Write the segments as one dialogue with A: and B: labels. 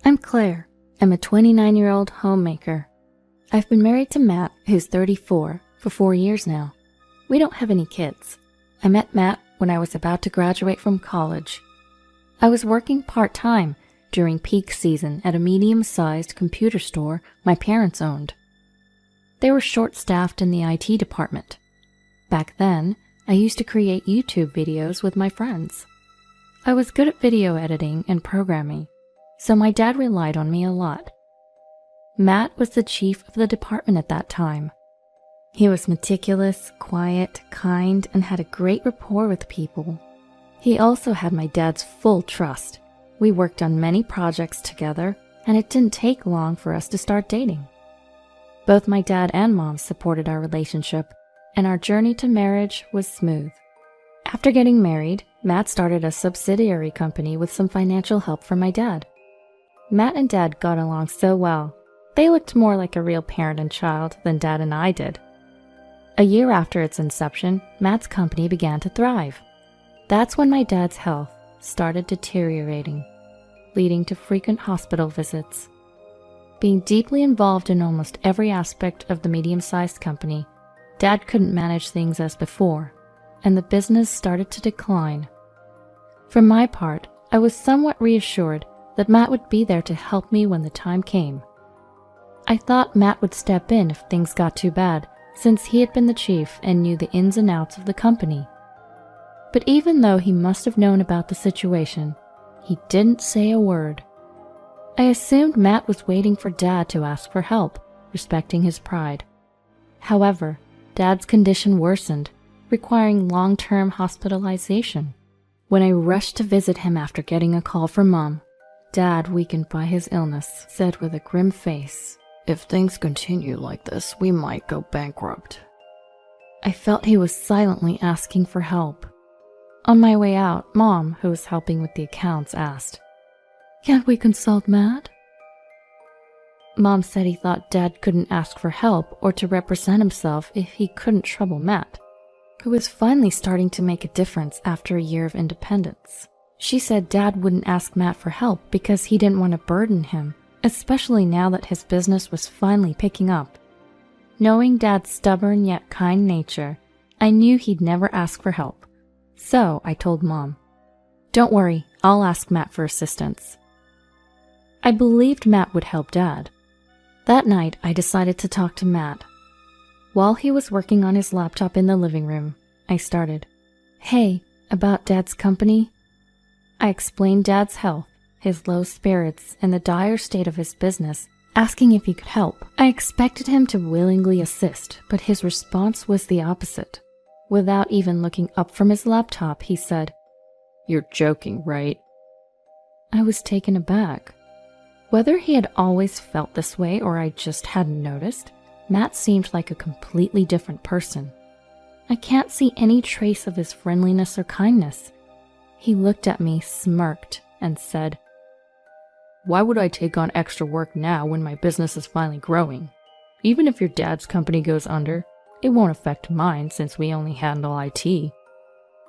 A: I'm Claire. I'm a 29-year-old homemaker. I've been married to Matt, who's 34, for 4 years now. We don't have any kids. I met Matt when I was about to graduate from college. I was working part-time during peak season at a medium-sized computer store my parents owned. They were short-staffed in the IT department. Back then, I used to create YouTube videos with my friends. I was good at video editing and programming, so my dad relied on me a lot. Matt was the chief of the department at that time. He was meticulous, quiet, kind, and had a great rapport with people. He also had my dad's full trust. We worked on many projects together, and it didn't take long for us to start dating. Both my dad and mom supported our relationship, and our journey to marriage was smooth. After getting married, Matt started a subsidiary company with some financial help from my dad. Matt and Dad got along so well. They looked more like a real parent and child than Dad and I did. A year after its inception, Matt's company began to thrive. That's when my dad's health started deteriorating, leading to frequent hospital visits. Being deeply involved in almost every aspect of the medium-sized company, Dad couldn't manage things as before, and the business started to decline. For my part, I was somewhat reassured that Matt would be there to help me when the time came. I thought Matt would step in if things got too bad, since he had been the chief and knew the ins and outs of the company. But even though he must have known about the situation, he didn't say a word. I assumed Matt was waiting for Dad to ask for help, respecting his pride. However, Dad's condition worsened, requiring long-term hospitalization. When I rushed to visit him after getting a call from Mom, Dad, weakened by his illness, said with a grim face, "If things continue like this, we might go bankrupt." I felt he was silently asking for help. On my way out, Mom, who was helping with the accounts, asked, "Can't we consult Matt?" Mom said he thought Dad couldn't ask for help or to represent himself if he couldn't trouble Matt, who was finally starting to make a difference after a year of independence. She said Dad wouldn't ask Matt for help because he didn't want to burden him, especially now that his business was finally picking up. Knowing Dad's stubborn yet kind nature, I knew he'd never ask for help. So I told Mom, "Don't worry, I'll ask Matt for assistance." I believed Matt would help Dad. That night, I decided to talk to Matt. While he was working on his laptop in the living room, I started, "Hey, about Dad's company?" I explained Dad's health, his low spirits, and the dire state of his business, asking if he could help. I expected him to willingly assist, but his response was the opposite. Without even looking up from his laptop, he said, "You're joking, right?" I was taken aback. Whether he had always felt this way or I just hadn't noticed, Matt seemed like a completely different person. I can't see any trace of his friendliness or kindness. He looked at me, smirked, and said, "Why would I take on extra work now when my business is finally growing? Even if your dad's company goes under, it won't affect mine since we only handle IT."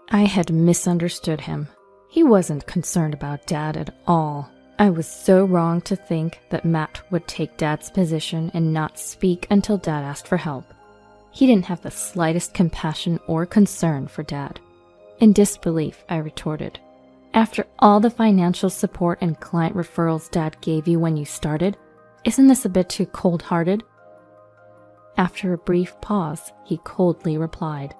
A: I had misunderstood him. He wasn't concerned about Dad at all. I was so wrong to think that Matt would take Dad's position and not speak until Dad asked for help. He didn't have the slightest compassion or concern for Dad. In disbelief, I retorted, "After all the financial support and client referrals Dad gave you when you started, isn't this a bit too cold-hearted?" After a brief pause, he coldly replied,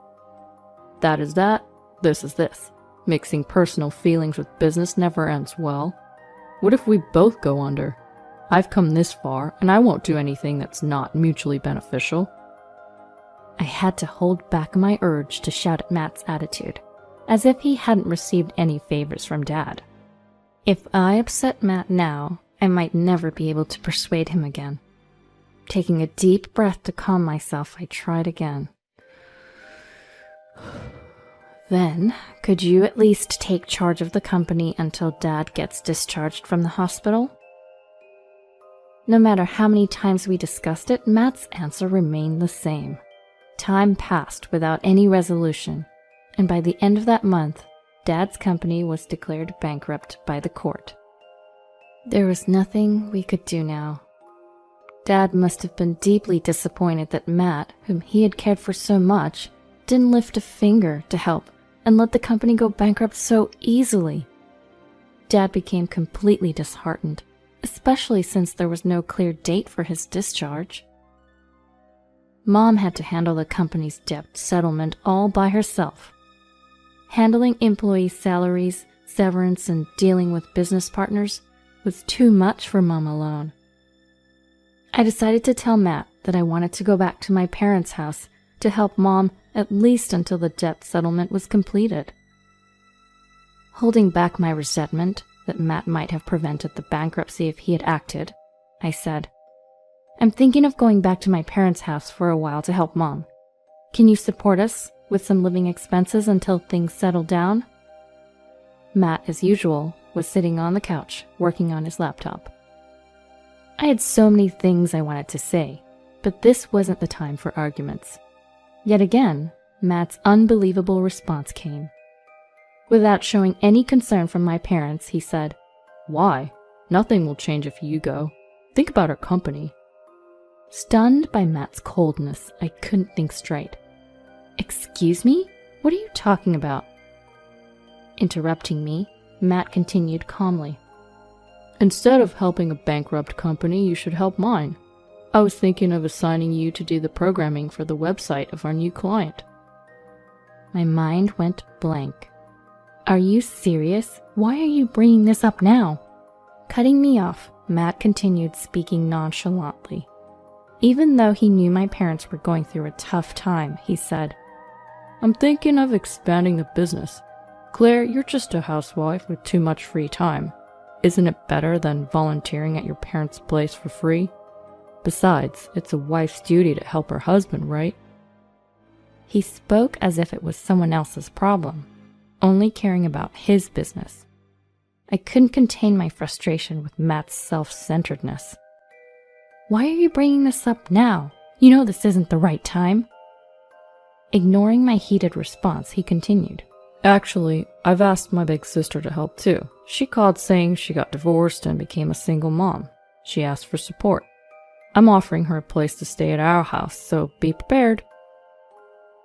A: "That is that, this is this. Mixing personal feelings with business never ends well. What if we both go under? I've come this far, and I won't do anything that's not mutually beneficial." I had to hold back my urge to shout at Matt's attitude, as if he hadn't received any favors from Dad. If I upset Matt now, I might never be able to persuade him again. Taking a deep breath to calm myself, I tried again. "Then, could you at least take charge of the company until Dad gets discharged from the hospital?" No matter how many times we discussed it, Matt's answer remained the same. Time passed without any resolution, and by the end of that month, Dad's company was declared bankrupt by the court. There was nothing we could do now. Dad must have been deeply disappointed that Matt, whom he had cared for so much, didn't lift a finger to help and let the company go bankrupt so easily. Dad became completely disheartened, especially since there was no clear date for his discharge. Mom had to handle the company's debt settlement all by herself. Handling employee salaries, severance, and dealing with business partners was too much for Mom alone. I decided to tell Matt that I wanted to go back to my parents' house to help Mom at least until the debt settlement was completed. Holding back my resentment that Matt might have prevented the bankruptcy if he had acted, I said, "I'm thinking of going back to my parents' house for a while to help Mom. Can you support us with some living expenses until things settle down?" Matt, as usual, was sitting on the couch working on his laptop. I had so many things I wanted to say, but this wasn't the time for arguments. Yet again, Matt's unbelievable response came. Without showing any concern from my parents, he said, "Why? Nothing will change if you go. Think about our company." Stunned by Matt's coldness, I couldn't think straight. "Excuse me? What are you talking about?" Interrupting me, Matt continued calmly. "Instead of helping a bankrupt company, you should help mine. I was thinking of assigning you to do the programming for the website of our new client." My mind went blank. "Are you serious? Why are you bringing this up now?" Cutting me off, Matt continued speaking nonchalantly. Even though he knew my parents were going through a tough time, he said, "I'm thinking of expanding the business. Claire, you're just a housewife with too much free time. Isn't it better than volunteering at your parents' place for free? Besides, it's a wife's duty to help her husband, right?" He spoke as if it was someone else's problem, only caring about his business. I couldn't contain my frustration with Matt's self-centeredness. "Why are you bringing this up now? You know this isn't the right time." Ignoring my heated response, he continued, "Actually, I've asked my big sister to help too. She called saying she got divorced and became a single mom. She asked for support. I'm offering her a place to stay at our house, so be prepared."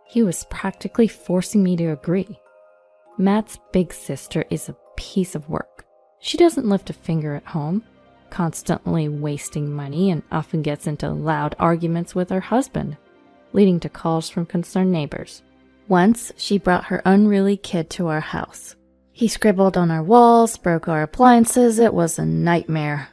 A: He was practically forcing me to agree. Matt's big sister is a piece of work. She doesn't lift a finger at home, constantly wasting money, and often gets into loud arguments with her husband, leading to calls from concerned neighbors. Once, she brought her unruly kid to our house. He scribbled on our walls, broke our appliances. It was a nightmare.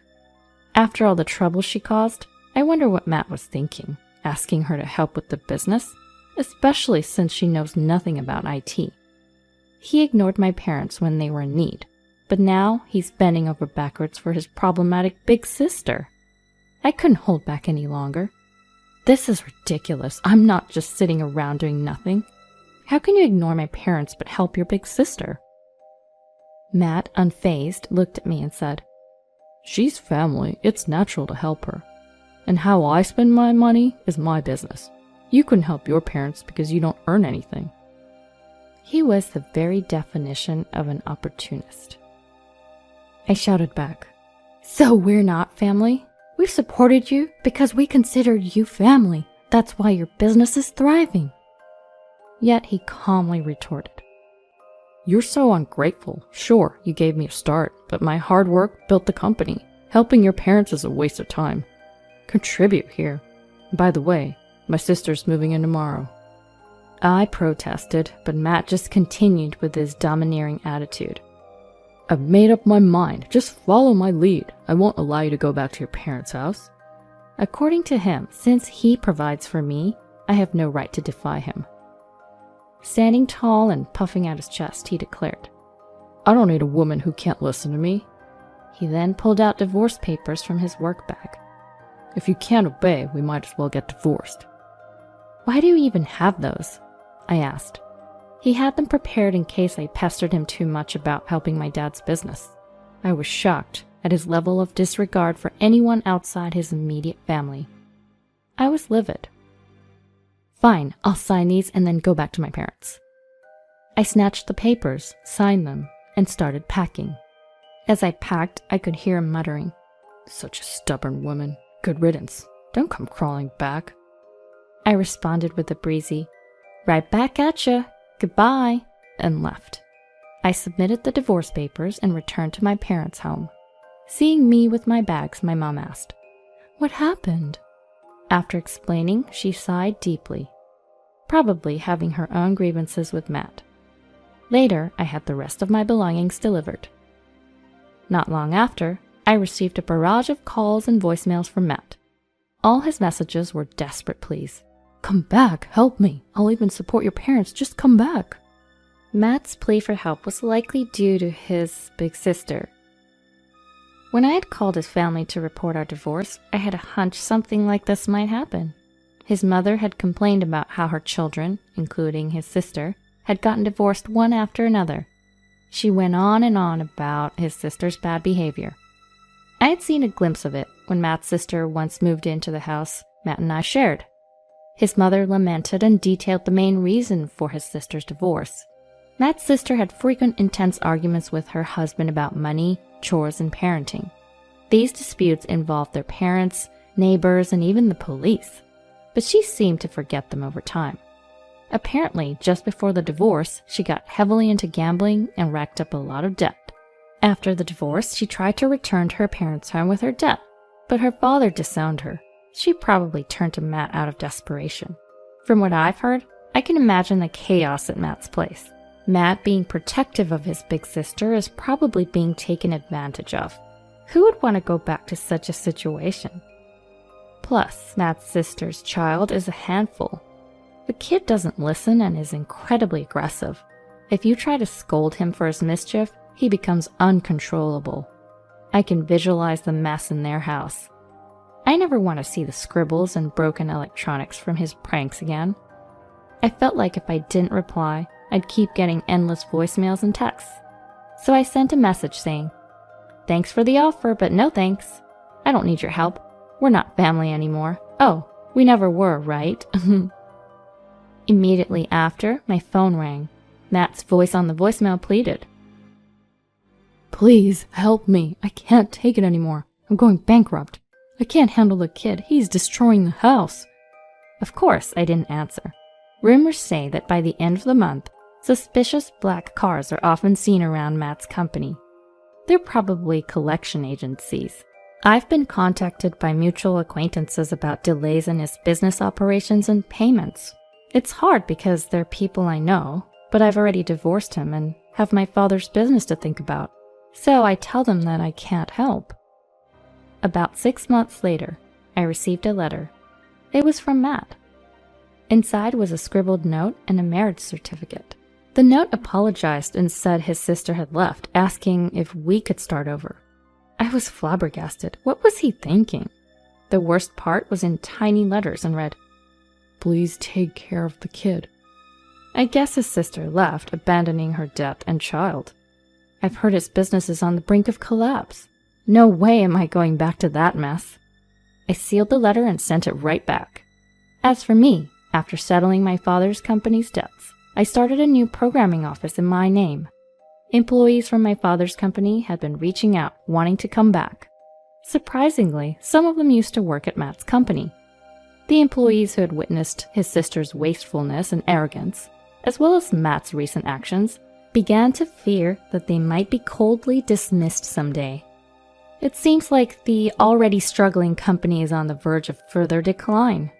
A: After all the trouble she caused, I wonder what Matt was thinking, asking her to help with the business, especially since she knows nothing about IT. He ignored my parents when they were in need, but now he's bending over backwards for his problematic big sister. I couldn't hold back any longer. "This is ridiculous. I'm not just sitting around doing nothing. How can you ignore my parents but help your big sister?" Matt, unfazed, looked at me and said, "She's family. It's natural to help her. And how I spend my money is my business. You couldn't help your parents because you don't earn anything." He was the very definition of an opportunist. I shouted back, "So we're not family? We've supported you because we consider you family. That's why your business is thriving." Yet he calmly retorted, "You're so ungrateful. Sure, you gave me a start, but my hard work built the company. Helping your parents is a waste of time. Contribute here. By the way, my sister's moving in tomorrow." I protested, but Matt just continued with his domineering attitude. "I've made up my mind. Just follow my lead. I won't allow you to go back to your parents' house." According to him, since he provides for me, I have no right to defy him. Standing tall and puffing out his chest, he declared, "I don't need a woman who can't listen to me." He then pulled out divorce papers from his work bag. "If you can't obey, we might as well get divorced." "Why do you even have those?" I asked. He had them prepared in case I pestered him too much about helping my dad's business. I was shocked at his level of disregard for anyone outside his immediate family. I was livid. "Fine, I'll sign these and then go back to my parents." I snatched the papers, signed them, and started packing. As I packed, I could hear him muttering, "Such a stubborn woman. Good riddance. Don't come crawling back." I responded with a breezy, "Right back at ya. Goodbye," and left. I submitted the divorce papers and returned to my parents' home. Seeing me with my bags, my mom asked, "What happened?" After explaining, she sighed deeply, probably having her own grievances with Matt. Later, I had the rest of my belongings delivered. Not long after, I received a barrage of calls and voicemails from Matt. All his messages were desperate pleas. "Come back, help me. I'll even support your parents, just come back." Matt's plea for help was likely due to his big sister. When I had called his family to report our divorce, I had a hunch something like this might happen. His mother had complained about how her children, including his sister, had gotten divorced one after another. She went on and on about his sister's bad behavior. I had seen a glimpse of it when Matt's sister once moved into the house Matt and I shared. His mother lamented and detailed the main reason for his sister's divorce. Matt's sister had frequent intense arguments with her husband about money, chores, and parenting. These disputes involved their parents, neighbors, and even the police, but she seemed to forget them over time. Apparently, just before the divorce, she got heavily into gambling and racked up a lot of debt. After the divorce, she tried to return to her parents' home with her debt, but her father disowned her. She probably turned to Matt out of desperation. From what I've heard, I can imagine the chaos at Matt's place. Matt, being protective of his big sister, is probably being taken advantage of. Who would want to go back to such a situation? Plus, Matt's sister's child is a handful. The kid doesn't listen and is incredibly aggressive. If you try to scold him for his mischief, he becomes uncontrollable. I can visualize the mess in their house. I never want to see the scribbles and broken electronics from his pranks again. I felt like if I didn't reply, I'd keep getting endless voicemails and texts. So I sent a message saying, "Thanks for the offer, but no thanks. I don't need your help. We're not family anymore. Oh, we never were, right?" Immediately after, my phone rang. Matt's voice on the voicemail pleaded, "Please help me. I can't take it anymore. I'm going bankrupt. I can't handle the kid. He's destroying the house." Of course, I didn't answer. Rumors say that by the end of the month, suspicious black cars are often seen around Matt's company. They're probably collection agencies. I've been contacted by mutual acquaintances about delays in his business operations and payments. It's hard because they're people I know, but I've already divorced him and have my father's business to think about. So I tell them that I can't help. About 6 months later, I received a letter. It was from Matt. Inside was a scribbled note and a marriage certificate. The note apologized and said his sister had left, asking if we could start over. I was flabbergasted. What was he thinking? The worst part was in tiny letters and read, "Please take care of the kid." I guess his sister left, abandoning her debt and child. I've heard his business is on the brink of collapse. No way am I going back to that mess. I sealed the letter and sent it right back. As for me, after settling my father's company's debts, I started a new programming office in my name. Employees from my father's company had been reaching out, wanting to come back. Surprisingly, some of them used to work at Matt's company. The employees who had witnessed his sister's wastefulness and arrogance, as well as Matt's recent actions, began to fear that they might be coldly dismissed someday. It seems like the already struggling company is on the verge of further decline.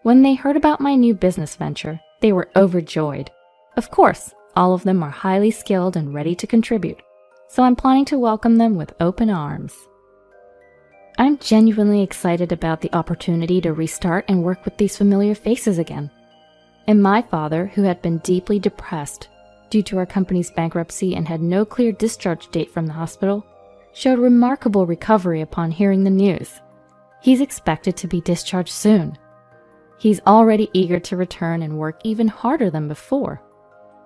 A: When they heard about my new business venture, they were overjoyed. Of course, all of them are highly skilled and ready to contribute, so I'm planning to welcome them with open arms. I'm genuinely excited about the opportunity to restart and work with these familiar faces again. And my father, who had been deeply depressed due to our company's bankruptcy and had no clear discharge date from the hospital, showed remarkable recovery upon hearing the news. He's expected to be discharged soon. He's already eager to return and work even harder than before.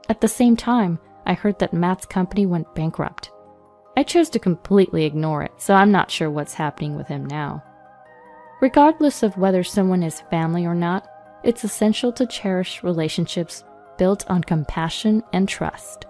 A: At the same time, I heard that Matt's company went bankrupt. I chose to completely ignore it, so I'm not sure what's happening with him now. Regardless of whether someone is family or not, it's essential to cherish relationships built on compassion and trust.